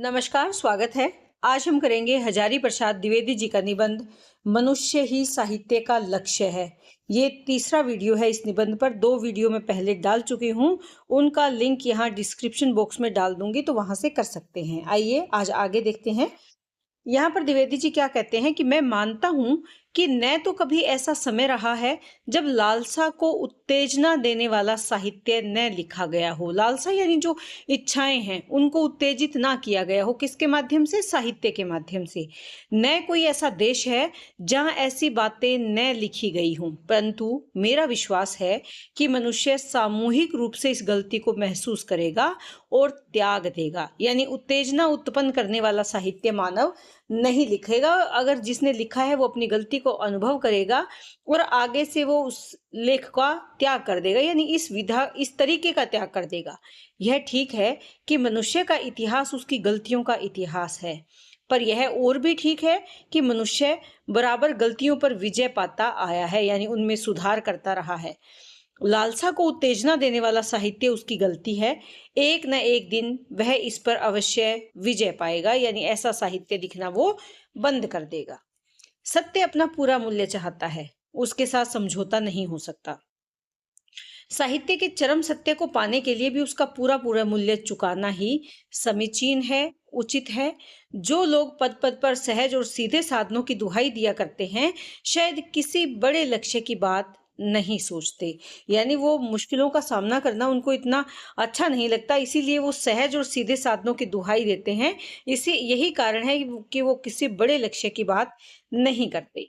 नमस्कार, स्वागत है। आज हम करेंगे हजारी प्रसाद द्विवेदी जी का निबंध मनुष्य ही साहित्य का लक्ष्य है। ये तीसरा वीडियो है। इस निबंध पर 2 वीडियो मैं पहले डाल चुकी हूँ। उनका लिंक यहाँ डिस्क्रिप्शन बॉक्स में डाल दूंगी, तो वहां से कर सकते हैं। आइए आज आगे देखते हैं। यहाँ पर द्विवेदी जी क्या कहते हैं कि मैं मानता हूं कि न तो कभी ऐसा समय रहा है जब लालसा को उत्तेजना देने वाला साहित्य न लिखा गया हो। लालसा यानी जो इच्छाएं हैं उनको उत्तेजित ना किया गया हो। किसके माध्यम से? साहित्य के माध्यम से। न कोई ऐसा देश है जहां ऐसी बातें न लिखी गई हों, परंतु मेरा विश्वास है कि मनुष्य सामूहिक रूप से इस गलती को महसूस करेगा और त्याग देगा। यानी उत्तेजना उत्पन्न करने वाला साहित्य मानव नहीं लिखेगा। अगर जिसने लिखा है वो अपनी गलती को अनुभव करेगा और आगे से वो उस लेख का त्याग कर देगा, यानी इस तरीके का त्याग कर देगा। यह ठीक है कि मनुष्य का इतिहास उसकी गलतियों का इतिहास है, पर यह और भी ठीक है कि मनुष्य बराबर गलतियों पर विजय पाता आया है, यानी उनमें सुधार करता रहा है। लालसा को उत्तेजना देने वाला साहित्य उसकी गलती है। एक न एक दिन वह इस पर अवश्य विजय पाएगा, यानी ऐसा साहित्य लिखना वो बंद कर देगा। सत्य अपना पूरा मूल्य चाहता है, उसके साथ समझौता नहीं हो सकता। साहित्य के चरम सत्य को पाने के लिए भी उसका पूरा पूरा मूल्य चुकाना ही समीचीन है, उचित है। जो लोग पद पद पर सहज और सीधे साधनों की दुहाई दिया करते हैं, शायद किसी बड़े लक्ष्य की बात नहीं सोचते। यानी वो मुश्किलों का सामना करना उनको इतना अच्छा नहीं लगता, इसीलिए वो सहज और सीधे साधनों की दुहाई देते हैं। यही कारण है कि वो किसी बड़े लक्ष्य की बात नहीं करते।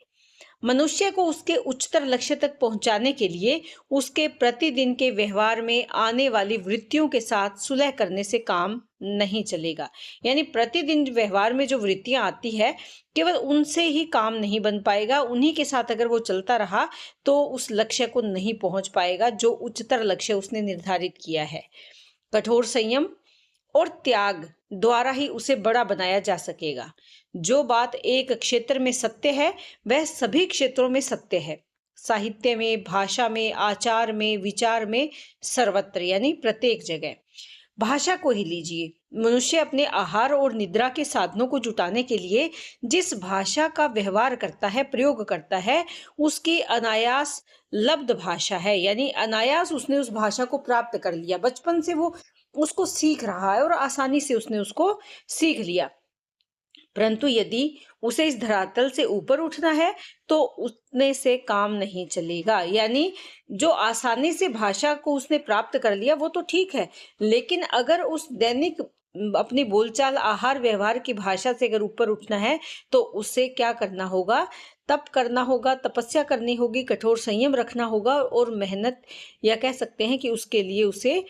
मनुष्य को उसके उच्चतर लक्ष्य तक पहुंचाने के लिए उसके प्रतिदिन के व्यवहार में आने वाली वृत्तियों के साथ सुलह करने से काम नहीं चलेगा। यानी प्रतिदिन व्यवहार में जो वृत्तियां आती है, केवल उनसे ही काम नहीं बन पाएगा। उन्हीं के साथ अगर वो चलता रहा तो उस लक्ष्य को नहीं पहुंच पाएगा जो उच्चतर लक्ष्य उसने निर्धारित किया है। कठोर संयम और त्याग द्वारा ही उसे बड़ा बनाया जा सकेगा। जो बात एक क्षेत्र में सत्य है वह सभी क्षेत्रों में सत्य है। साहित्य में, भाषा में, आचार में, विचार में, सर्वत्र, यानी प्रत्येक जगह। भाषा को ही लीजिए। मनुष्य अपने आहार और निद्रा के साधनों को जुटाने के लिए जिस भाषा का व्यवहार करता है, प्रयोग करता है, उसकी अनायास लब्ध भाषा है। यानी अनायास उसने उस भाषा को प्राप्त कर लिया। बचपन से वो उसको सीख रहा है और आसानी से उसने उसको सीख लिया। परंतु यदि उसे इस धरातल से ऊपर उठना है तो उतने से काम नहीं चलेगा। यानी जो आसानी से भाषा को उसने प्राप्त कर लिया वो तो ठीक है, लेकिन अगर उस दैनिक अपनी बोलचाल, आहार व्यवहार की भाषा से अगर ऊपर उठना है तो उसे क्या करना होगा? तप करना होगा, तपस्या करनी होगी, कठोर संयम रखना होगा और मेहनत, या कह सकते हैं कि उसके लिए उसे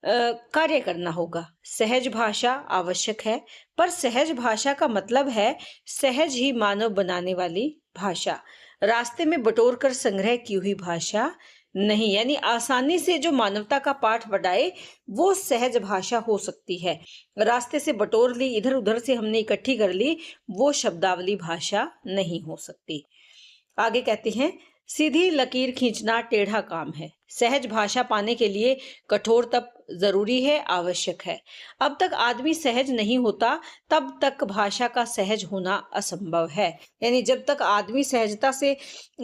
कार्य करना होगा। सहज भाषा आवश्यक है, पर सहज भाषा का मतलब है सहज ही मानव बनाने वाली भाषा। रास्ते में बटोर कर संग्रह की हुई भाषा नहीं। यानी आसानी से जो मानवता का पाठ पढ़ाए वो सहज भाषा हो सकती है। रास्ते से बटोर ली, इधर उधर से हमने इकट्ठी कर ली, वो शब्दावली भाषा नहीं हो सकती। आगे कहते हैं, सीधी लकीर खींचना टेढ़ा काम है। सहज भाषा पाने के लिए कठोर तप जरूरी है, आवश्यक है। अब तक आदमी सहज नहीं होता तब तक भाषा का सहज होना असंभव है। यानी जब तक आदमी सहजता से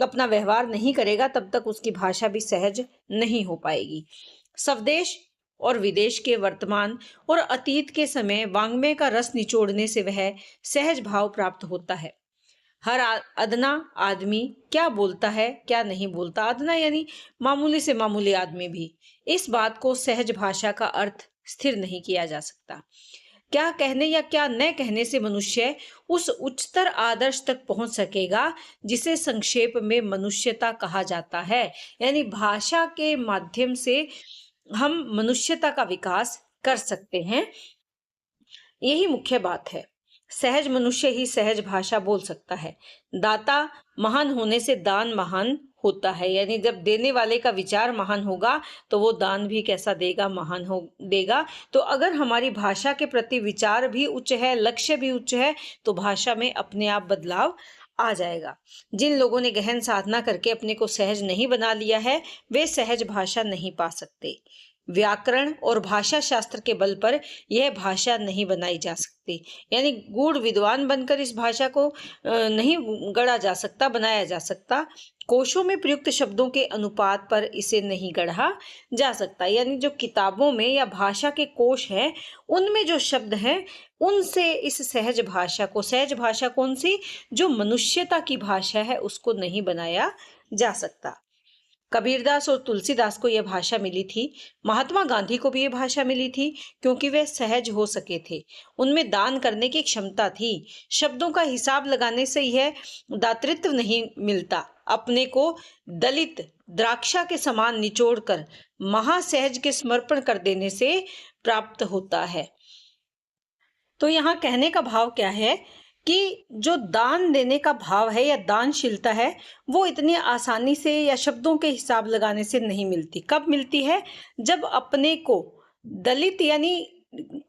अपना व्यवहार नहीं करेगा तब तक उसकी भाषा भी सहज नहीं हो पाएगी। स्वदेश और विदेश के वर्तमान और अतीत के समय वांग्मय का रस निचोड़ने से वह सहज भाव प्राप्त होता है। हर अदना आदमी क्या बोलता है, क्या नहीं बोलता, अदना यानी मामूली से मामूली आदमी भी, इस बात को सहज भाषा का अर्थ स्थिर नहीं किया जा सकता। क्या कहने या क्या न कहने से मनुष्य उस उच्चतर आदर्श तक पहुंच सकेगा जिसे संक्षेप में मनुष्यता कहा जाता है। यानी भाषा के माध्यम से हम मनुष्यता का विकास कर सकते हैं, यही मुख्य बात है। सहज मनुष्य ही सहज भाषा बोल सकता है। दाता महान होने से दान महान होता है। यानी जब देने वाले का विचार महान होगा तो वो दान भी कैसा देगा? महान हो देगा। तो अगर हमारी भाषा के प्रति विचार भी उच्च है, लक्ष्य भी उच्च है, तो भाषा में अपने आप बदलाव आ जाएगा। जिन लोगों ने गहन साधना करके अपने को सहज नहीं बना लिया है वे सहज भाषा नहीं पा सकते। व्याकरण और भाषा शास्त्र के बल पर यह भाषा नहीं बनाई जा सकती। यानी गूढ़ विद्वान बनकर इस भाषा को नहीं गढ़ा जा सकता, बनाया जा सकता। कोशों में प्रयुक्त शब्दों के अनुपात पर इसे नहीं गढ़ा जा सकता। यानी जो किताबों में या भाषा के कोश है, उनमें जो शब्द हैं, उनसे इस सहज भाषा कौन सी, जो मनुष्यता की भाषा है, उसको नहीं बनाया जा सकता। कबीरदास और तुलसीदास को यह भाषा मिली थी। महात्मा गांधी को भी यह भाषा मिली थी, क्योंकि वे सहज हो सके थे। उनमें दान करने की क्षमता थी। शब्दों का हिसाब लगाने से यह दातृत्व नहीं मिलता। अपने को दलित द्राक्षा के समान निचोड़कर महासहज के समर्पण कर देने से प्राप्त होता है। तो यहाँ कहने का भाव क्या है कि जो दान देने का भाव है या दानशीलता है, वो इतनी आसानी से या शब्दों के हिसाब लगाने से नहीं मिलती। कब मिलती है? जब अपने को दलित यानी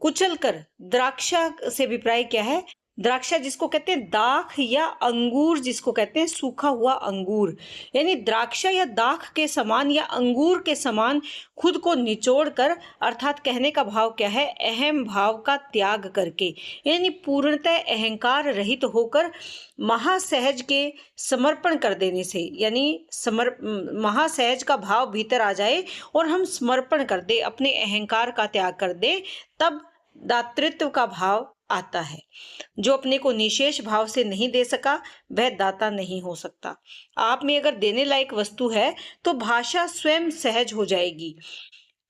कुचल कर, द्राक्षा से अभिप्राय क्या है? द्राक्षा जिसको कहते हैं दाख, या अंगूर जिसको कहते हैं सूखा हुआ अंगूर, यानी द्राक्षा या दाख के समान या अंगूर के समान खुद को निचोड़ कर, अर्थात कहने का भाव क्या है? अहम भाव का त्याग करके, यानी पूर्णतः अहंकार रहित होकर महासहज के समर्पण कर देने से, यानी महासहज का भाव भीतर आ जाए और हम समर्पण कर दे, अपने अहंकार का त्याग कर दे, तब दातृत्व का भाव आता है। जो अपने को निशेष भाव से नहीं दे सका, वह दाता नहीं हो सकता। आप में अगर देने लायक वस्तु है तो भाषा स्वयं सहज हो जाएगी।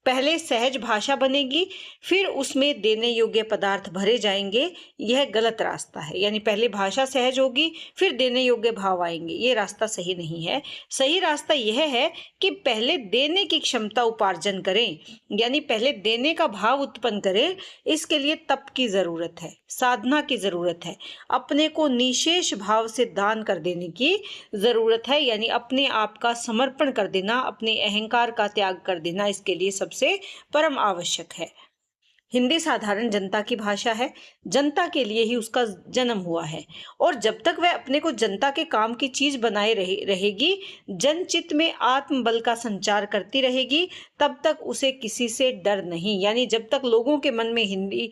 पहले सहज भाषा बनेगी, फिर उसमें देने योग्य पदार्थ भरे जाएंगे। यह गलत रास्ता है। यानी पहले भाषा सहज होगी, फिर देने योग्य भाव आएंगे। ये रास्ता सही नहीं है। सही रास्ता यह है कि पहले देने की क्षमता उपार्जन करें, यानी पहले देने का भाव उत्पन्न करें। इसके लिए तप की जरूरत है, साधना की जरूरत है, अपने को निशेष भाव से दान कर देने की जरूरत है, यानी अपने आप का समर्पण कर देना, अपने अहंकार का त्याग कर देना, इसके लिए सबसे परम आवश्यक है। हिंदी साधारण जनता की भाषा है। जनता के लिए ही उसका जन्म हुआ है, और जब तक वह अपने को जनता के काम की चीज बनाए रहेगी, जनचित्त में आत्मबल का संचार करती रहेगी, तब तक उसे किसी से डर नहीं। यानी जब तक लोगों के मन में हिंदी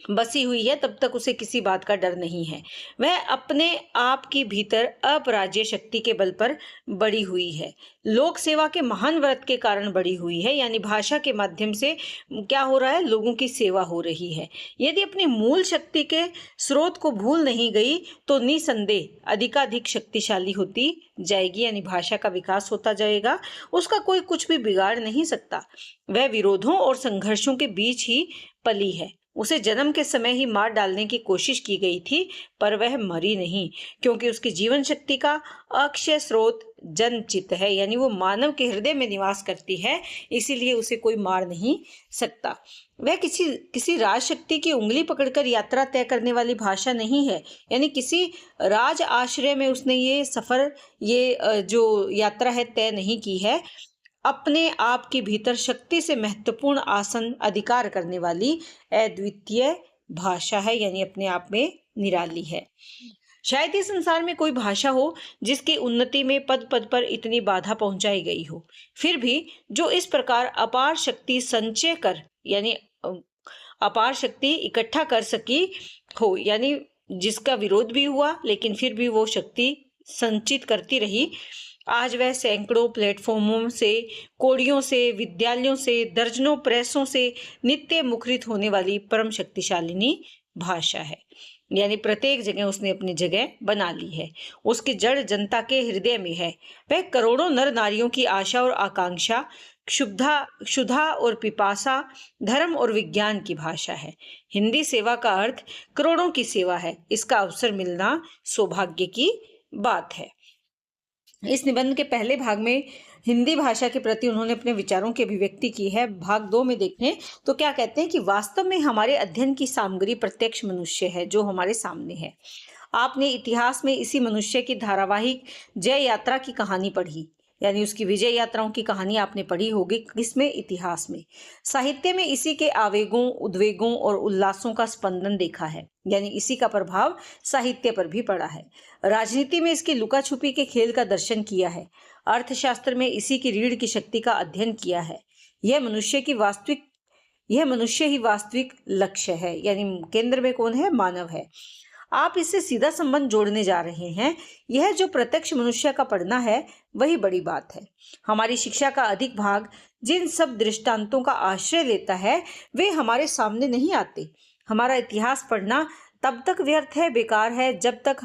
बसी हुई है, तब तक उसे किसी बात का डर नहीं है। वह अपने आप की भीतर अपराज्य शक्ति के बल पर बड़ी हुई है, लोक सेवा के महान व्रत के कारण बड़ी हुई है। यानी भाषा के माध्यम से क्या हो रहा है? लोगों की सेवा हो रही है। यदि अपनी मूल शक्ति के स्रोत को भूल नहीं गई, तो निसंदेह अधिकाधिक शक्तिशाली होती जाएगी। यानी भाषा का विकास होता जाएगा, उसका कोई कुछ भी बिगाड़ नहीं सकता। वह विरोधों और संघर्षों के बीच ही पली है। उसे जन्म के समय ही मार डालने की कोशिश की गई थी, पर वह मरी नहीं, क्योंकि उसकी जीवन शक्ति का अक्षय स्रोत जनचित्त है। यानी वो मानव के हृदय में निवास करती है, इसीलिए उसे कोई मार नहीं सकता। वह किसी राज शक्ति की उंगली पकड़कर यात्रा तय करने वाली भाषा नहीं है। यानी किसी राज आश्रय में उसने ये सफर, ये जो यात्रा है, तय नहीं की है। अपने आप के भीतर शक्ति से महत्वपूर्ण आसन अधिकार करने वाली अद्वितीय भाषा है, यानी अपने आप में निराली है। शायद इस संसार में कोई भाषा हो जिसकी उन्नति में पद पद पर इतनी बाधा पहुंचाई गई हो, फिर भी जो इस प्रकार अपार शक्ति संचय कर, यानी अपार शक्ति इकट्ठा कर सकी हो, यानी जिसका विरोध भी हुआ लेकिन फिर भी वो शक्ति संचित करती रही। आज वह सैकड़ों प्लेटफॉर्मों से, कोड़ियों से, विद्यालयों से, दर्जनों प्रेसों से नित्य मुखरित होने वाली परम शक्तिशालिनी भाषा है। यानी प्रत्येक जगह उसने अपनी जगह बना ली है। उसकी जड़ जनता के हृदय में है। वह करोड़ों नर नारियों की आशा और आकांक्षा, क्षुधा और पिपासा, धर्म और विज्ञान की भाषा है। हिंदी सेवा का अर्थ करोड़ों की सेवा है। इसका अवसर मिलना सौभाग्य की बात है। इस निबंध के पहले भाग में हिंदी भाषा के प्रति उन्होंने अपने विचारों की अभिव्यक्ति की है। भाग 2 में देखें तो क्या कहते हैं कि वास्तव में हमारे अध्ययन की सामग्री प्रत्यक्ष मनुष्य है, जो हमारे सामने है। आपने इतिहास में इसी मनुष्य की धारावाहिक जय यात्रा की कहानी पढ़ी, यानी उसकी विजय यात्राओं की कहानी आपने पढ़ी होगी। किसमें? इतिहास में। साहित्य में इसी के आवेगों, उद्वेगों और उल्लासों का स्पंदन देखा है, यानी इसी का प्रभाव साहित्य पर भी पड़ा है। राजनीति में इसकी लुका छुपी के खेल का दर्शन किया है। अर्थशास्त्र में इसी की रीढ़ की शक्ति का अध्ययन किया है। यह मनुष्य ही वास्तविक लक्ष्य है, यानी केंद्र में कौन है? मानव है। आप इससे सीधा संबंध जोड़ने जा रहे हैं। यह जो प्रत्यक्ष मनुष्य का पढ़ना है वही बड़ी बात है। हमारी शिक्षा का अधिक भाग जिन सब दृष्टांतों का आश्रय लेता है वे हमारे सामने नहीं आते। हमारा इतिहास पढ़ना तब तक व्यर्थ है, बेकार है, जब तक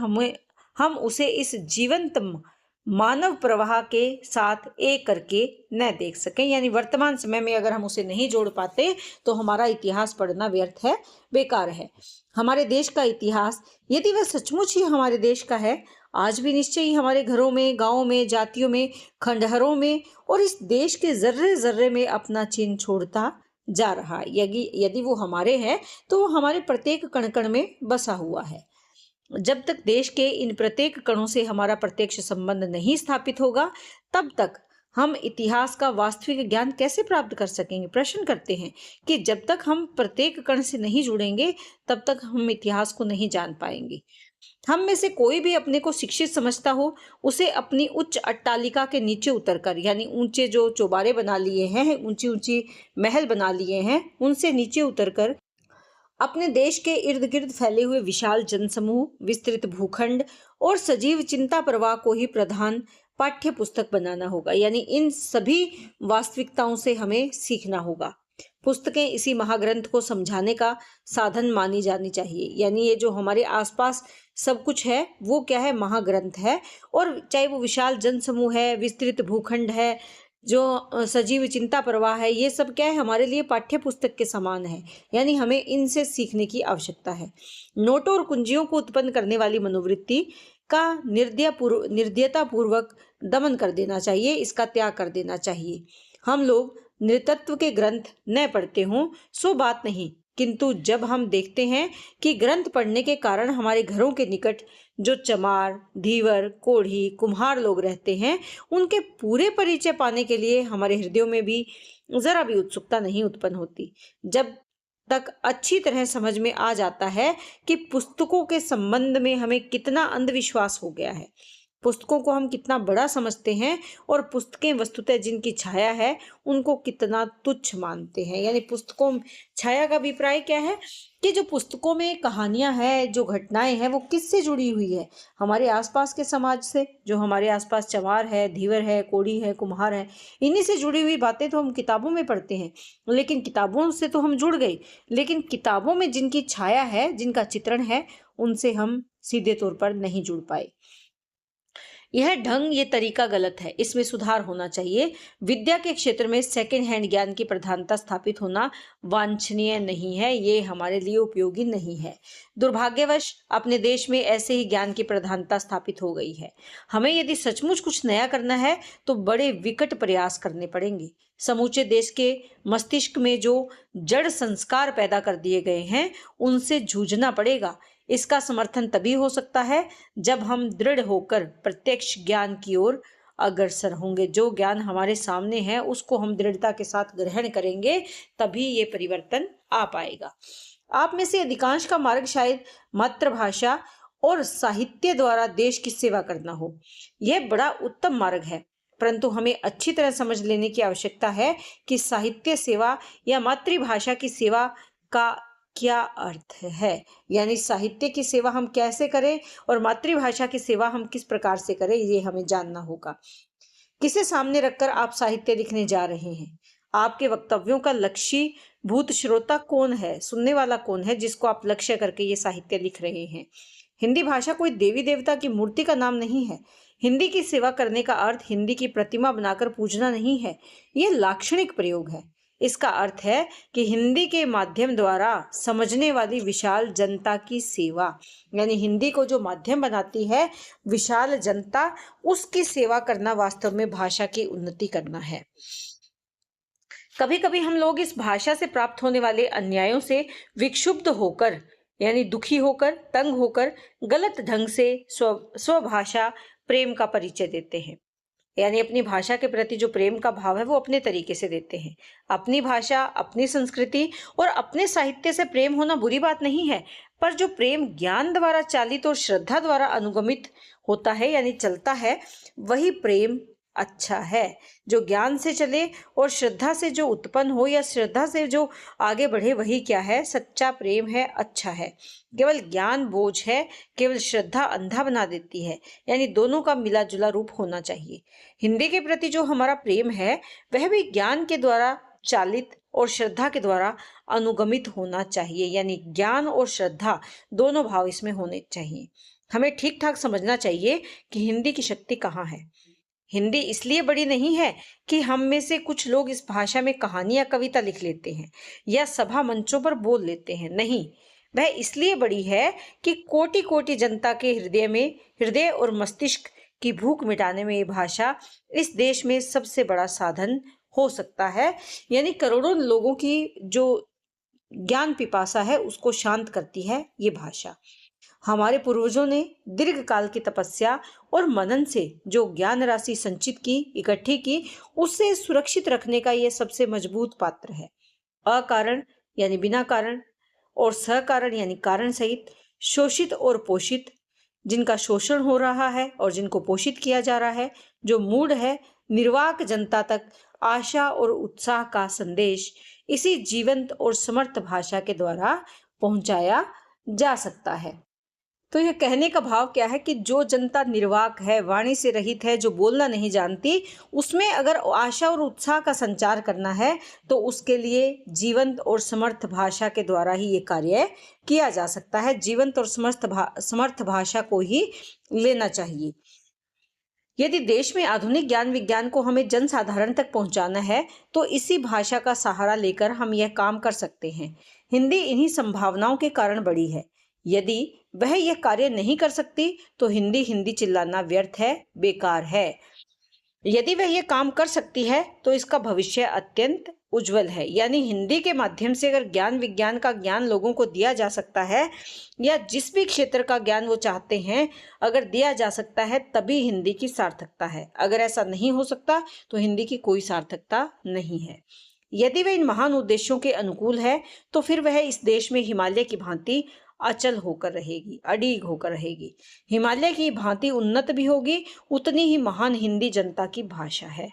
हम उसे इस जीवंत मानव प्रवाह के साथ एक करके न देख सकें। यानी वर्तमान समय में अगर हम उसे नहीं जोड़ पाते तो हमारा इतिहास पढ़ना व्यर्थ है, बेकार है। हमारे देश का इतिहास, यदि वह सचमुच ही हमारे देश का है, आज भी निश्चय ही हमारे घरों में, गांवों में, जातियों में, खंडहरों में और इस देश के जर्रे जर्रे में अपना चिन्ह छोड़ता जा रहा है। यदि वो हमारे हैं तो वो हमारे प्रत्येक कण कण में बसा हुआ है। जब तक देश के इन प्रत्येक कणों से हमारा प्रत्यक्ष संबंध नहीं स्थापित होगा, तब तक हम इतिहास का वास्तविक ज्ञान कैसे प्राप्त कर सकेंगे? प्रश्न करते हैं कि जब तक हम प्रत्येक कण से नहीं जुड़ेंगे तब तक हम इतिहास को नहीं जान पाएंगे। हम में से कोई भी अपने को शिक्षित समझता हो, उसे अपनी उच्च अट्टालिका के नीचे उतरकर, यानी ऊंचे जो चौबारे बना लिए हैं, ऊंची ऊंची महल बना लिए हैं, उनसे नीचे उतरकर अपने देश के इर्द गिर्द फैले हुए विशाल जनसमूह, विस्तृत भूखंड और सजीव चिंता प्रवाह को ही प्रधान पाठ्य पुस्तक बनाना होगा। यानी इन सभी वास्तविकताओं से हमें सीखना होगा। पुस्तकें इसी महाग्रंथ को समझाने का साधन मानी जानी चाहिए। यानी ये जो हमारे आसपास सब कुछ है वो क्या है? महाग्रंथ है। और चाहे वो विशाल जनसमूह है, विस्तृत भूखंड है, जो सजीव चिंता प्रवाह है, ये सब क्या है? हमारे लिए पाठ्य पुस्तक के समान है। यानी हमें इनसे सीखने की आवश्यकता है। नोटों और कुंजियों को उत्पन्न करने वाली मनोवृत्ति का निर्दयता पूर्वक दमन कर देना चाहिए, इसका त्याग कर देना चाहिए। हम लोग नृतत्व के ग्रंथ न पढ़ते हों सो बात नहीं, किंतु जब हम देखते हैं कि ग्रंथ पढ़ने के कारण हमारे घरों के निकट जो चमार, धीवर, कोढ़ी, कुम्हार लोग रहते हैं, उनके पूरे परिचय पाने के लिए हमारे हृदयों में भी जरा भी उत्सुकता नहीं उत्पन्न होती। जब तक अच्छी तरह समझ में आ जाता है कि पुस्तकों के संबंध में हमें कितना अंधविश्वास हो गया है, पुस्तकों को हम कितना बड़ा समझते हैं और पुस्तकें वस्तुतः जिनकी छाया है उनको कितना तुच्छ मानते हैं। यानी पुस्तकों, छाया का अभिप्राय क्या है कि जो पुस्तकों में कहानियां हैं, जो घटनाएं हैं, वो किससे जुड़ी हुई है? हमारे आसपास के समाज से। जो हमारे आसपास चमार है, धीवर है, कोढ़ी है, कुम्हार है, इन्हीं से जुड़ी हुई बातें तो हम किताबों में पढ़ते हैं। लेकिन किताबों से तो हम जुड़ गए, लेकिन किताबों में जिनकी छाया है, जिनका चित्रण है, उनसे हम सीधे तौर पर नहीं जुड़ पाए। यह ढंग, ये तरीका गलत है, इसमें सुधार होना चाहिए। विद्या के क्षेत्र में सेकंड हैंड ज्ञान की प्रधानता स्थापित होना वांछनीय नहीं है, ये हमारे लिए उपयोगी नहीं है। दुर्भाग्यवश अपने देश में ऐसे ही ज्ञान की प्रधानता स्थापित हो गई है। हमें यदि सचमुच कुछ नया करना है तो बड़े विकट प्रयास करने पड़ेंगे। समूचे देश के मस्तिष्क में जो जड़ संस्कार पैदा कर दिए गए हैं उनसे जूझना पड़ेगा। इसका समर्थन तभी हो सकता है जब हम दृढ़ होकर प्रत्यक्ष ज्ञान की ओर अग्रसर होंगे। जो ज्ञान हमारे सामने है उसको हम दृढ़ता के साथ ग्रहण करेंगे, तभी ये परिवर्तन आ पाएगा। आप में से अधिकांश का मार्ग शायद मातृभाषा और साहित्य द्वारा देश की सेवा करना हो। यह बड़ा उत्तम मार्ग है, परंतु हमें अच्छी तरह समझ लेने की आवश्यकता है कि साहित्य सेवा या मातृभाषा की सेवा का क्या अर्थ है। यानी साहित्य की सेवा हम कैसे करें और मातृभाषा की सेवा हम किस प्रकार से करें, ये हमें जानना होगा। किसे सामने रखकर आप साहित्य लिखने जा रहे हैं? आपके वक्तव्यों का लक्ष्य भूत श्रोता कौन है, सुनने वाला कौन है, जिसको आप लक्ष्य करके ये साहित्य लिख रहे हैं? हिंदी भाषा कोई देवी देवता की मूर्ति का नाम नहीं है। हिंदी की सेवा करने का अर्थ हिंदी की प्रतिमा बनाकर पूजना नहीं है, यह लाक्षणिक प्रयोग है। इसका अर्थ है कि हिंदी के माध्यम द्वारा समझने वाली विशाल जनता की सेवा। यानी हिंदी को जो माध्यम बनाती है विशाल जनता, उसकी सेवा करना वास्तव में भाषा की उन्नति करना है। कभी कभी हम लोग इस भाषा से प्राप्त होने वाले अन्यायों से विक्षुब्ध होकर, यानी दुखी होकर, तंग होकर गलत ढंग से स्वभाषा प्रेम का परिचय देते हैं। यानी अपनी भाषा के प्रति जो प्रेम का भाव है वो अपने तरीके से देते हैं। अपनी भाषा, अपनी संस्कृति और अपने साहित्य से प्रेम होना बुरी बात नहीं है, पर जो प्रेम ज्ञान द्वारा चालित और श्रद्धा द्वारा अनुगमित होता है, यानी चलता है, वही प्रेम अच्छा है। जो ज्ञान से चले और श्रद्धा से जो उत्पन्न हो या श्रद्धा से जो आगे बढ़े, वही क्या है? सच्चा प्रेम है, अच्छा है। केवल ज्ञान बोझ है, केवल श्रद्धा अंधा बना देती है। यानी दोनों का मिला जुला रूप होना चाहिए। हिंदी के प्रति जो हमारा प्रेम है वह भी ज्ञान के द्वारा चालित और श्रद्धा के द्वारा अनुगमित होना चाहिए। यानी ज्ञान और श्रद्धा दोनों भाव इसमें होने चाहिए। हमें ठीक ठाक समझना चाहिए कि हिंदी की शक्ति कहाँ है। हिंदी इसलिए बड़ी नहीं है कि हम में से कुछ लोग इस भाषा में कहानी या कविता लिख लेते हैं या सभा मंचों पर बोल लेते हैं। नहीं, वह इसलिए बड़ी है कि कोटि कोटि जनता के हृदय और मस्तिष्क की भूख मिटाने में ये भाषा इस देश में सबसे बड़ा साधन हो सकता है। यानी करोड़ों लोगों की जो ज्ञान पिपासा है उसको शांत करती है ये भाषा। हमारे पूर्वजों ने दीर्घ काल की तपस्या और मनन से जो ज्ञान राशि संचित की, इकट्ठी की, उससे सुरक्षित रखने का यह सबसे मजबूत पात्र है। अकारण यानी बिना कारण और सकारण यानी कारण सहित, शोषित और पोषित, जिनका शोषण हो रहा है और जिनको पोषित किया जा रहा है, जो मूढ़ है, निर्वाक जनता तक आशा और उत्साह का संदेश इसी जीवंत और समर्थ भाषा के द्वारा पहुंचाया जा सकता है। तो यह कहने का भाव क्या है कि जो जनता निर्वाक है, वाणी से रहित है, जो बोलना नहीं जानती, उसमें अगर आशा और उत्साह का संचार करना है तो उसके लिए जीवंत और समर्थ भाषा के द्वारा ही ये कार्य किया जा सकता है। जीवंत और समर्थ भाषा को ही लेना चाहिए। यदि देश में आधुनिक ज्ञान विज्ञान को हमें जनसाधारण तक पहुंचाना है तो इसी भाषा का सहारा लेकर हम यह काम कर सकते हैं। हिंदी इन्हीं संभावनाओं के कारण बड़ी है। यदि वह यह कार्य नहीं कर सकती तो हिंदी हिंदी चिल्लाना व्यर्थ है, बेकार है। यदि वह यह काम कर सकती है तो इसका भविष्य अत्यंत उज्जवल है। यानी हिंदी के माध्यम से अगर ज्ञान विज्ञान का ज्ञान लोगों को दिया जा सकता है या जिस भी क्षेत्र का ज्ञान वो चाहते हैं अगर दिया जा सकता है, तभी हिंदी की सार्थकता है। अगर ऐसा नहीं हो सकता तो हिंदी की कोई सार्थकता नहीं है। यदि वह इन महान उद्देश्यों के अनुकूल है तो फिर वह इस देश में हिमालय की भांति अचल होकर रहेगी, अडिग होकर रहेगी। हिमालय की भांति उन्नत भी होगी, उतनी ही महान हिंदी जनता की भाषा है।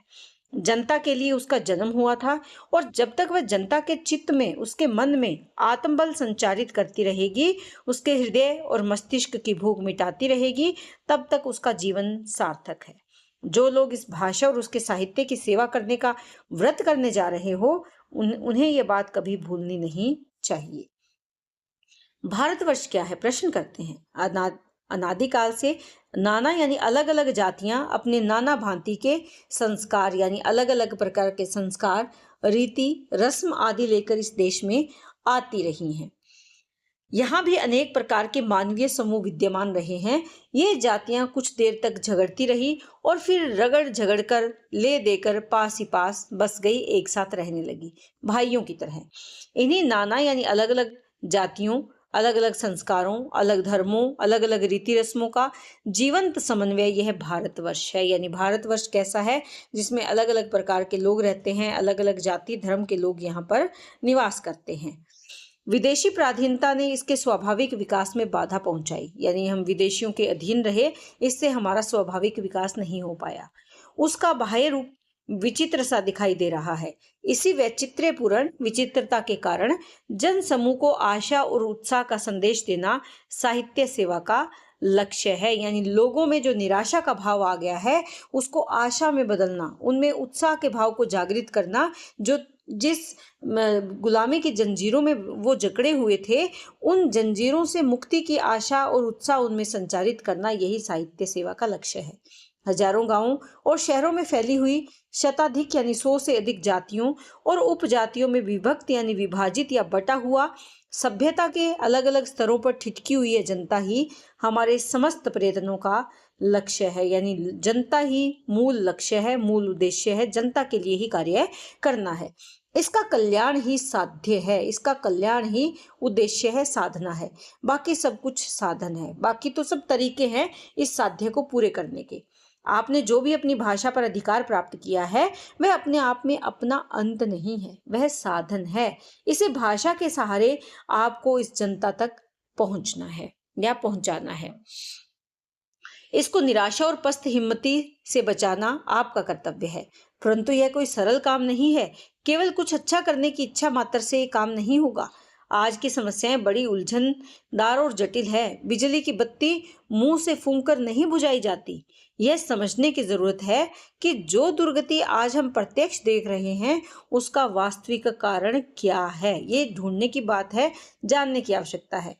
जनता के लिए उसका जन्म हुआ था और जब तक वह जनता के चित्त में, उसके मन में आत्मबल संचारित करती रहेगी, उसके हृदय और मस्तिष्क की भूख मिटाती रहेगी, तब तक उसका जीवन सार्थक है। जो लोग इस भाषा और उसके साहित्य की सेवा करने का व्रत करने जा रहे हो उन्हें यह बात कभी भूलनी नहीं चाहिए। भारतवर्ष क्या है? प्रश्न करते हैं। अनादिकाल से नाना यानी अलग अलग जातियां अपने नाना भांति के संस्कार यानी अलग अलग प्रकार के संस्कार, रीति, रस्म आदि लेकर इस देश में आती रही हैं। यहाँ भी अनेक प्रकार के मानवीय समूह विद्यमान रहे हैं। ये जातियां कुछ देर तक झगड़ती रही और फिर रगड़ झगड़ कर, ले देकर पास ही पास बस गई, एक साथ रहने लगी, भाइयों की तरह। इन्हीं नाना यानी अलग अलग जातियों, अलग अलग संस्कारों, अलग धर्मों, अलग अलग रीति रस्मों का जीवंत समन्वय यह भारतवर्ष है। यानी भारतवर्ष कैसा है? जिसमें अलग अलग प्रकार के लोग रहते हैं, अलग अलग जाति धर्म के लोग यहाँ पर निवास करते हैं। विदेशी प्राधीनता ने इसके स्वाभाविक विकास में बाधा पहुंचाई। यानी हम विदेशियों के अधीन रहे, इससे हमारा स्वाभाविक विकास नहीं हो पाया। उसका बाह्य रूप विचित्र सा दिखाई दे रहा है। इसी वैचित्र्यपूर्ण विचित्रता के कारण जन समूह को आशा और उत्साह का संदेश देना साहित्य सेवा का लक्ष्य है। यानी लोगों में जो निराशा का भाव आ गया है उसको आशा में बदलना, उनमें उत्साह के भाव को जागृत करना, जो जिस गुलामी की जंजीरों में वो जकड़े हुए थे, उन जंजीरों से मुक्ति की आशा और उत्साह उनमें संचारित करना, यही साहित्य सेवा का लक्ष्य है। हजारों गांवों और शहरों में फैली हुई शताधिक यानी 100 से अधिक जातियों और उपजातियों में विभक्त यानी विभाजित या बटा हुआ सभ्यता के अलग अलग स्तरों पर ठिठकी हुई है जनता ही हमारे समस्त प्रयत्नों का लक्ष्य है। यानी जनता ही मूल लक्ष्य है, मूल उद्देश्य है, जनता के लिए ही कार्य करना है। इसका कल्याण ही साध्य है, इसका कल्याण ही उद्देश्य है, साधना है। बाकी सब कुछ साधन है, बाकी तो सब तरीके हैं इस साध्य को पूरे करने के। आपने जो भी अपनी भाषा पर अधिकार प्राप्त किया है वह अपने आप में अपना अंत नहीं है, वह साधन है। इसे भाषा के सहारे आपको इस जनता तक पहुंचना है या पहुंचाना है। इसको निराशा और पस्त हिम्मती से बचाना आपका कर्तव्य है, परंतु यह कोई सरल काम नहीं है। केवल कुछ अच्छा करने की इच्छा मात्र से ये काम नहीं होगा। आज की समस्याएं बड़ी उलझनदार और जटिल है। बिजली की बत्ती मुंह से फूंक कर नहीं बुझाई जाती। यह समझने की जरूरत है कि जो दुर्गति आज हम प्रत्यक्ष देख रहे हैं उसका वास्तविक कारण क्या है। ये ढूंढने की बात है, जानने की आवश्यकता है।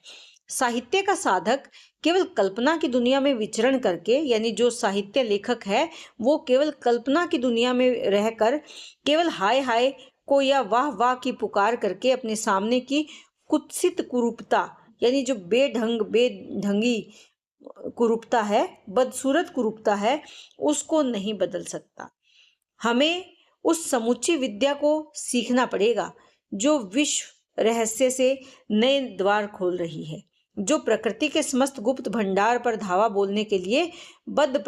साहित्य का साधक केवल कल्पना की दुनिया में विचरण करके, यानी जो साहित्य लेखक है वो केवल कल्पना की दुनिया में रहकर केवल हाय हाय को या वाह वाह की पुकार करके अपने सामने की कुत्सित कुरूपता, यानी जो बेढंगी कुरूपता है, बदसूरत कुरूपता है, उसको नहीं बदल सकता। हमें उस समूची विद्या को सीखना पड़ेगा जो विश्व रहस्य से नए द्वार खोल रही है, जो प्रकृति के समस्त गुप्त भंडार पर धावा बोलने के लिए बद्ध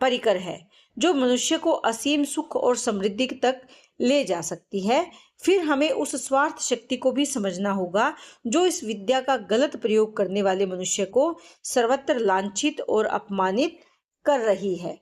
परिकर है, जो मनुष्य को असीम सुख और समृद्धि तक ले जा सकती है। फिर हमें उस स्वार्थ शक्ति को भी समझना होगा जो इस विद्या का गलत प्रयोग करने वाले मनुष्य को सर्वत्र लांछित और अपमानित कर रही है।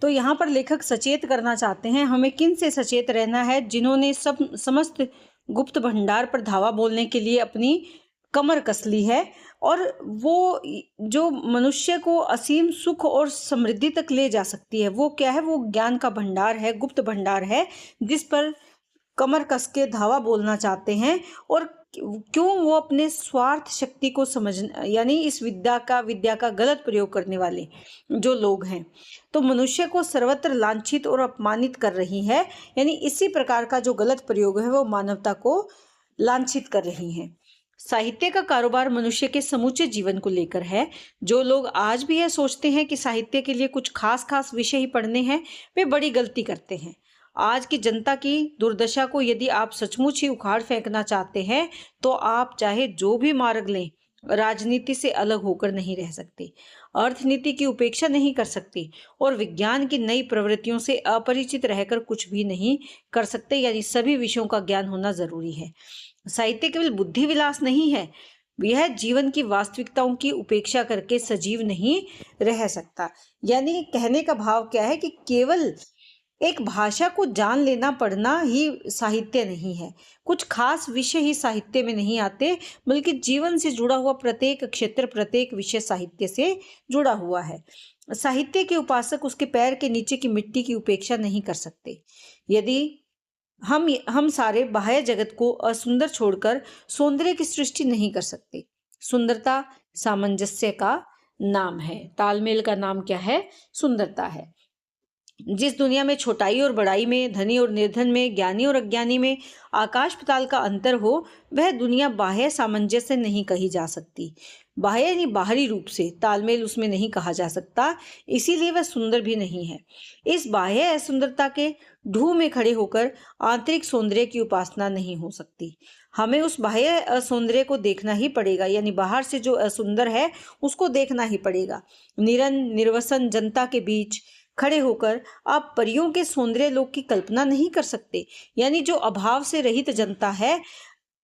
तो यहाँ पर लेखक सचेत करना चाहते हैं, हमें किन से सचेत रहना है? जिन्होंने समस्त गुप्त भंडार पर धावा बोलने के लिए अपनी कमर कस ली है, और वो जो मनुष्य को असीम सुख और समृद्धि तक ले जा सकती है वो क्या है? वो ज्ञान का भंडार है, गुप्त भंडार है, जिस पर कमर कस के धावा बोलना चाहते हैं। और क्यों? वो अपने स्वार्थ शक्ति को समझ, यानी इस विद्या का गलत प्रयोग करने वाले जो लोग हैं, तो मनुष्य को सर्वत्र लांछित और अपमानित कर रही है। यानी इसी प्रकार का जो गलत प्रयोग है वो मानवता को लांछित कर रही है। साहित्य का कारोबार मनुष्य के समूचे जीवन को लेकर है। जो लोग आज भी यह सोचते हैं कि साहित्य के लिए कुछ खास विषय ही पढ़ने हैं, वे बड़ी गलती करते हैं। आज की जनता की दुर्दशा को यदि आप सचमुच ही उखाड़ फेंकना चाहते हैं तो आप चाहे जो भी मार्ग लें, राजनीति से अलग होकर नहीं रह सकते, अर्थनीति की उपेक्षा नहीं कर सकते और विज्ञान की नई प्रवृत्तियों से अपरिचित रहकर कुछ भी नहीं कर सकते। यानी सभी विषयों का ज्ञान होना जरूरी है। साहित्य केवल बुद्धि विलास नहीं है, यह जीवन की वास्तविकताओं की उपेक्षा करके सजीव नहीं रह सकता। यानी कहने का भाव क्या है कि केवल एक भाषा को जान लेना पढ़ना ही साहित्य नहीं है, कुछ खास विषय ही साहित्य में नहीं आते, बल्कि जीवन से जुड़ा हुआ प्रत्येक क्षेत्र, प्रत्येक विषय साहित्य से जुड़ा हुआ है। साहित्य के उपासक उसके पैर के नीचे की मिट्टी की उपेक्षा नहीं कर सकते। यदि हम सारे बाह्य जगत को असुंदर छोड़कर सौंदर्य की सृष्टि नहीं कर सकते। सुंदरता सामंजस्य का नाम है, तालमेल का नाम क्या है? सुंदरता है। जिस दुनिया में छोटाई और बड़ाई में, धनी और निर्धन में, ज्ञानी और अज्ञानी में आकाश पाताल का अंतर हो, वह दुनिया बाह्य सामंजस्य नहीं कही जा सकती। बाह्य यानी बाहरी रूप से तालमेल उसमें नहीं कहा जा सकता, इसीलिए वह सुंदर भी नहीं है। इस बाह्य असुंदरता के ढूंढ में खड़े होकर आंतरिक सौंदर्य की उपासना नहीं हो सकती। हमें उस बाह्य असौंदर्य को देखना ही पड़ेगा, यानी बाहर से जो असुंदर है उसको देखना ही पड़ेगा। निर्वसन जनता के बीच खड़े होकर आप परियों के सौंदर्य लोक की कल्पना नहीं कर सकते। यानी जो अभाव से रहित जनता है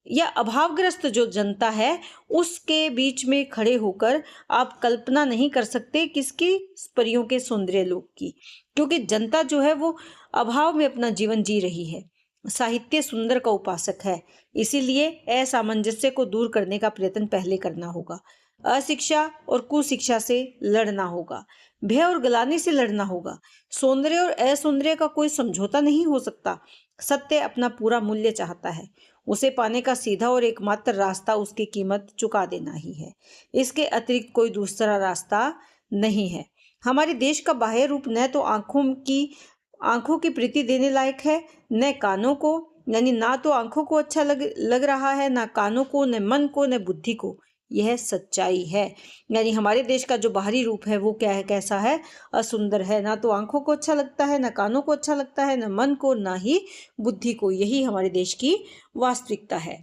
या अभावग्रस्त जो जनता है, उसके बीच में खड़े होकर आप कल्पना नहीं कर सकते किसकी? परियों के सौंदर्य लोक की, क्योंकि जनता जो है वो अभाव में अपना जीवन जी रही है। साहित्य सुंदर का उपासक है, इसीलिए असामंजस्य को दूर करने का प्रयत्न पहले करना होगा। अशिक्षा और कुशिक्षा से लड़ना होगा, भय और गलानी से लड़ना होगा। सौंदर्य और असौंदर्य का कोई समझौता नहीं हो सकता। सत्य अपना पूरा मूल्य चाहता है, उसे पाने का सीधा और एकमात्र रास्ता उसकी कीमत चुका देना ही है। इसके अतिरिक्त कोई दूसरा रास्ता नहीं है। हमारे देश का बाह्य रूप न तो आंखों की प्रीति देने लायक है, न कानों को, यानी ना तो आंखों को अच्छा लग रहा है, ना कानों को, न मन को, न बुद्धि को। यह सच्चाई है। यानी हमारे देश का जो बाहरी रूप है वो क्या है? कैसा है? असुंदर है। ना तो आंखों को अच्छा लगता है, ना कानों को अच्छा लगता है, न मन को, ना ही बुद्धि को। यही हमारे देश की वास्तविकता है।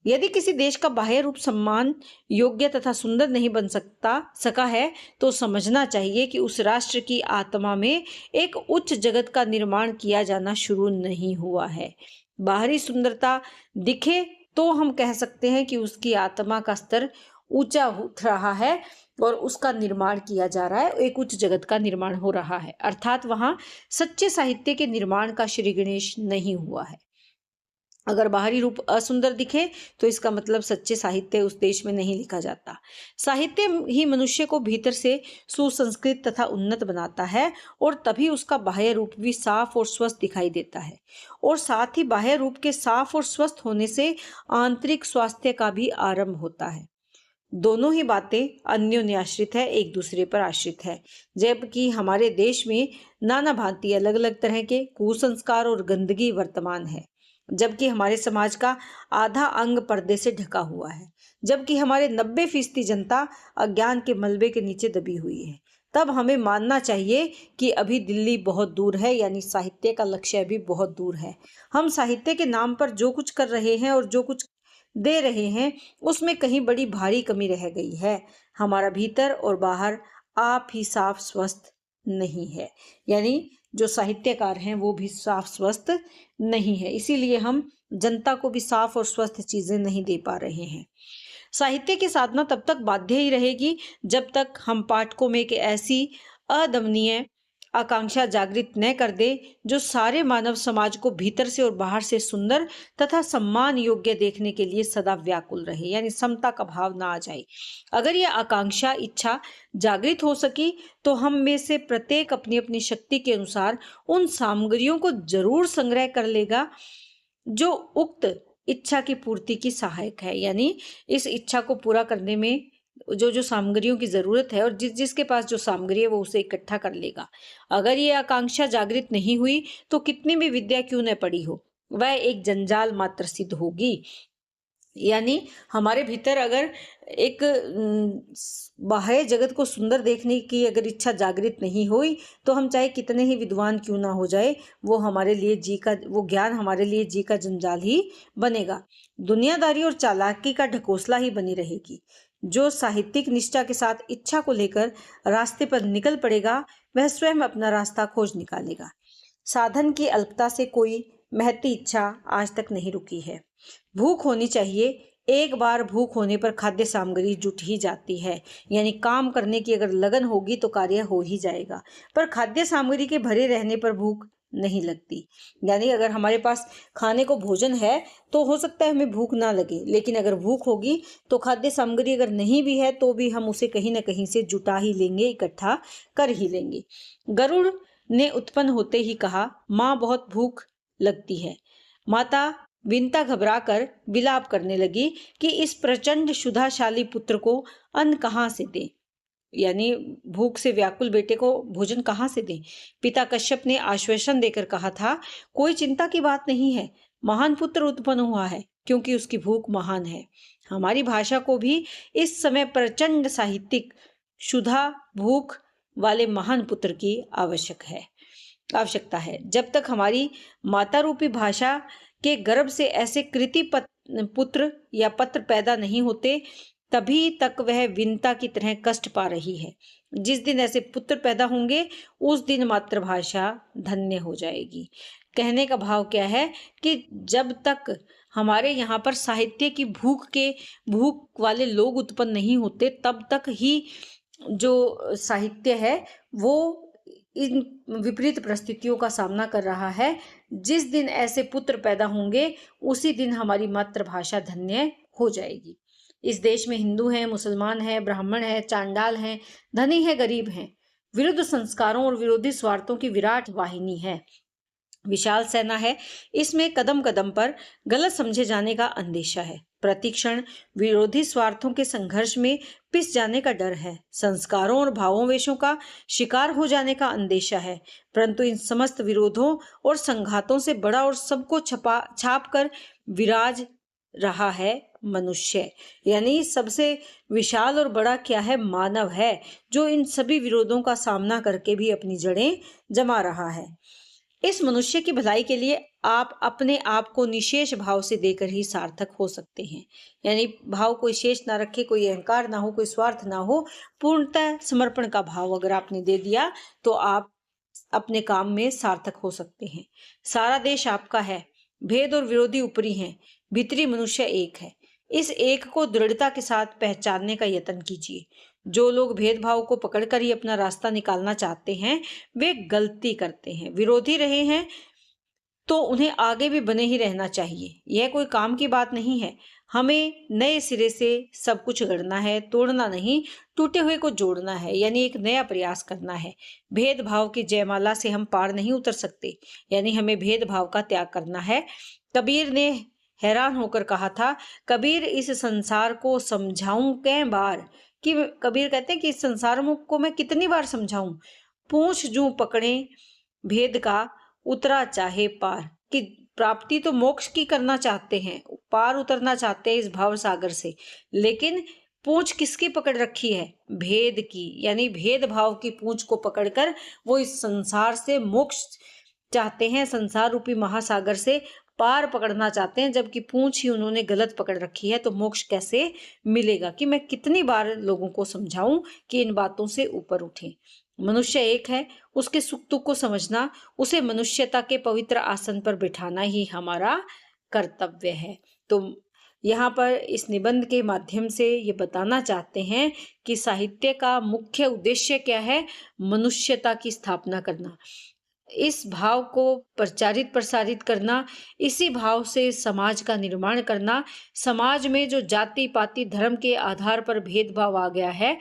यदि किसी देश का बाह्य रूप सम्मान योग्य तथा सुंदर नहीं बन सका है तो समझना चाहिए कि उस राष्ट्र की आत्मा में एक उच्च जगत का निर्माण किया जाना शुरू नहीं हुआ है। बाहरी सुंदरता दिखे तो हम कह सकते हैं कि उसकी आत्मा का स्तर ऊंचा उठ रहा है और उसका निर्माण किया जा रहा है, एक उच्च जगत का निर्माण हो रहा है। अर्थात वहां सच्चे साहित्य के निर्माण का श्री गणेश नहीं हुआ है। अगर बाहरी रूप असुंदर दिखे तो इसका मतलब सच्चे साहित्य उस देश में नहीं लिखा जाता। साहित्य ही मनुष्य को भीतर से सुसंस्कृत तथा उन्नत बनाता है और तभी उसका बाह्य रूप भी साफ और स्वस्थ दिखाई देता है। और साथ ही बाह्य रूप के साफ और स्वस्थ होने से आंतरिक स्वास्थ्य का भी आरंभ होता है। दोनों ही बातें अन्योन्य आश्रित है, एक दूसरे पर आश्रित है। जबकि हमारे देश में नाना भांति अलग अलग तरह के कुसंस्कार और गंदगी वर्तमान है, जबकि हमारे समाज का आधा अंग पर्दे से ढका हुआ है, जबकि हमारे 90% जनता अज्ञान के मलबे के नीचे दबी हुई है, तब हमें मानना चाहिए कि अभी दिल्ली बहुत दूर है, यानी साहित्य का लक्ष्य अभी बहुत दूर है। हम साहित्य के नाम पर जो कुछ कर रहे हैं और जो कुछ दे रहे हैं उसमें कहीं बड़ी भारी कमी रह गई है। हमारा भीतर और बाहर आप ही साफ स्वस्थ नहीं है, यानी जो साहित्यकार हैं वो भी साफ स्वस्थ नहीं है। इसीलिए हम जनता को भी साफ और स्वस्थ चीजें नहीं दे पा रहे हैं। साहित्य की साधना तब तक बाध्य ही रहेगी जब तक हम पाठकों में एक ऐसी अदमनीय आकांक्षा जागृत न कर दे जो सारे मानव समाज को भीतर से और बाहर से सुंदर तथा सम्मान योग्य देखने के लिए सदा व्याकुल रहे, यानी समता का भाव ना आ जाए। अगर यह आकांक्षा इच्छा जागृत हो सकी तो हम में से प्रत्येक अपनी अपनी शक्ति के अनुसार उन सामग्रियों को जरूर संग्रह कर लेगा जो उक्त इच्छा की पूर्ति की सहायक है। यानी इस इच्छा को पूरा करने में जो जो सामग्रियों की जरूरत है और जिसके पास जो सामग्री है वो उसे इकट्ठा कर लेगा। अगर ये आकांक्षा जागृत नहीं हुई तो कितनी भी विद्या क्यों न पड़ी हो, वह एक जंजाल मात्र सिद्ध होगी। यानी हमारे भीतर अगर एक बाह्य जगत को सुंदर देखने की अगर इच्छा जागृत नहीं हुई तो हम चाहे कितने ही विद्वान क्यों ना हो जाए, वो हमारे लिए वो ज्ञान हमारे लिए जी का जंजाल ही बनेगा। दुनियादारी और चालाकी का ढकोसला ही बनी रहेगी। जो साहित्यिक निष्ठा के साथ इच्छा को लेकर रास्ते पर निकल पड़ेगा वह स्वयं अपना रास्ता खोज निकालेगा। साधन की अल्पता से कोई महती इच्छा आज तक नहीं रुकी है। भूख होनी चाहिए, एक बार भूख होने पर खाद्य सामग्री जुट ही जाती है, यानी काम करने की अगर लगन होगी तो कार्य हो ही जाएगा। पर खाद्य सामग्री के भरे रहने पर भूख नहीं लगती। यानी अगर हमारे पास खाने को भोजन है तो हो सकता है हमें भूख ना लगे, लेकिन अगर भूख होगी तो खाद्य सामग्री अगर नहीं भी है तो भी हम उसे कहीं ना कहीं से जुटा ही लेंगे, इकट्ठा कर ही लेंगे। गरुड़ ने उत्पन्न होते ही कहा, माँ बहुत भूख लगती है। माता विनता घबराकर विलाप करने लगी कि इस प्रचंड क्षुधाशाली पुत्र को अन्न कहाँ से दें, यानी भूख से व्याकुल बेटे को भोजन कहाँ से दें। पिता कश्यप ने आश्वासन देकर कहा था, कोई चिंता की बात नहीं है, महान पुत्र उत्पन्न हुआ है क्योंकि उसकी भूख महान है। हमारी भाषा को भी इस समय प्रचंड साहित्यिक क्षुधा भूख वाले महान पुत्र की आवश्यकता है। जब तक हमारी माता रूपी भाषा के गर्भ से ऐसे कृति पुत्र या पत्र पैदा नहीं होते तभी तक वह विनता की तरह कष्ट पा रही है। जिस दिन ऐसे पुत्र पैदा होंगे उस दिन मातृभाषा धन्य हो जाएगी। कहने का भाव क्या है कि जब तक हमारे यहाँ पर साहित्य की भूख वाले लोग उत्पन्न नहीं होते तब तक ही जो साहित्य है वो इन विपरीत परिस्थितियों का सामना कर रहा है। जिस दिन ऐसे पुत्र पैदा होंगे उसी दिन हमारी मातृभाषा धन्य हो जाएगी। इस देश में हिंदू हैं, मुसलमान हैं, ब्राह्मण हैं, चांडाल हैं, धनी हैं, गरीब हैं, विरुद्ध संस्कारों और विरोधी स्वार्थों की विराट वाहिनी है, विशाल सेना है। इसमें कदम कदम पर गलत समझे जाने का अंदेशा है। प्रतिक्षण विरोधी स्वार्थों के संघर्ष में पिस जाने का डर है। संस्कारों और भावोवेशों का शिकार हो जाने का अंदेशा है। परंतु इन समस्त विरोधों और संघातों से बड़ा और सबको छाप कर विराज रहा है मनुष्य, यानी सबसे विशाल और बड़ा क्या है, मानव है, जो इन सभी विरोधों का सामना करके भी अपनी जड़ें जमा रहा है। इस मनुष्य की भलाई के लिए आप अपने आप को निशेष भाव से देकर ही सार्थक हो सकते हैं। यानी भाव कोई शेष ना रखे, कोई अहंकार ना हो, कोई स्वार्थ ना हो, पूर्णतः समर्पण का भाव अगर आपने दे दिया तो आप अपने काम में सार्थक हो सकते हैं। सारा देश आपका है, भेद और विरोधी ऊपरी हैं, भीतरी मनुष्य एक है। इस एक को दृढ़ता के साथ पहचानने का यत्न कीजिए। जो लोग भेदभाव को पकड़कर ही अपना रास्ता निकालना चाहते हैं, वे गलती करते हैं। विरोधी रहे हैं तो उन्हें आगे भी बने ही रहना चाहिए। यह कोई काम की बात नहीं है। हमें नए सिरे से सब कुछ गढ़ना है, तोड़ना नहीं, टूटे हुए को जोड़ना है, यानी एक नया प्रयास करना है। भेदभाव की जयमाला से हम पार नहीं उतर सकते, यानी हमें भेदभाव का त्याग करना है। कबीर ने हैरान होकर कहा था, कबीर इस संसार को समझाऊं कै बार, कि कबीर कहते हैं कि इस संसार को मैं कितनी बार समझाऊं, पूंछ जूं पकड़े भेद का उतरा चाहे पार। कि प्राप्ति तो मोक्ष की करना चाहते हैं, पार उतरना चाहते हैं इस भाव सागर से, लेकिन पूंछ किसकी पकड़ रखी है? भेद की, यानी भेदभाव की पूंछ को पकड़कर वो इस संसार से मोक्ष चाहते हैं, संसार रूपी महासागर से पार पकड़ना चाहते हैं, जबकि पूंछ ही उन्होंने गलत पकड़ रखी है। तो मोक्ष कैसे मिलेगा? कि मैं कितनी बार लोगों को समझाऊं कि इन बातों से ऊपर उठें। मनुष्य एक है, उसके सुख दुख को समझना, उसे मनुष्यता के पवित्र आसन पर बिठाना ही हमारा कर्तव्य है। तो यहाँ पर इस निबंध के माध्यम से ये बताना चाहते हैं कि साहित्य का मुख्य उद्देश्य क्या है? मनुष्यता की स्थापना करना, इस भाव को प्रचारित प्रसारित करना, इसी भाव से समाज का निर्माण करना। समाज में जो जाति पाति धर्म के आधार पर भेदभाव आ गया है,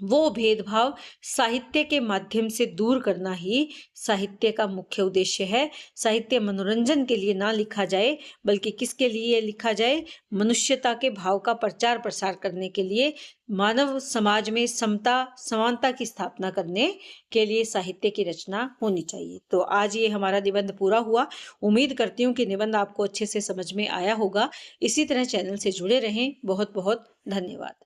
वो भेदभाव साहित्य के माध्यम से दूर करना ही साहित्य का मुख्य उद्देश्य है। साहित्य मनोरंजन के लिए ना लिखा जाए, बल्कि किसके लिए लिखा जाए? मनुष्यता के भाव का प्रचार प्रसार करने के लिए, मानव समाज में समता समानता की स्थापना करने के लिए साहित्य की रचना होनी चाहिए। तो आज ये हमारा निबंध पूरा हुआ। उम्मीद करती हूँ कि निबंध आपको अच्छे से समझ में आया होगा। इसी तरह चैनल से जुड़े रहें। बहुत बहुत धन्यवाद।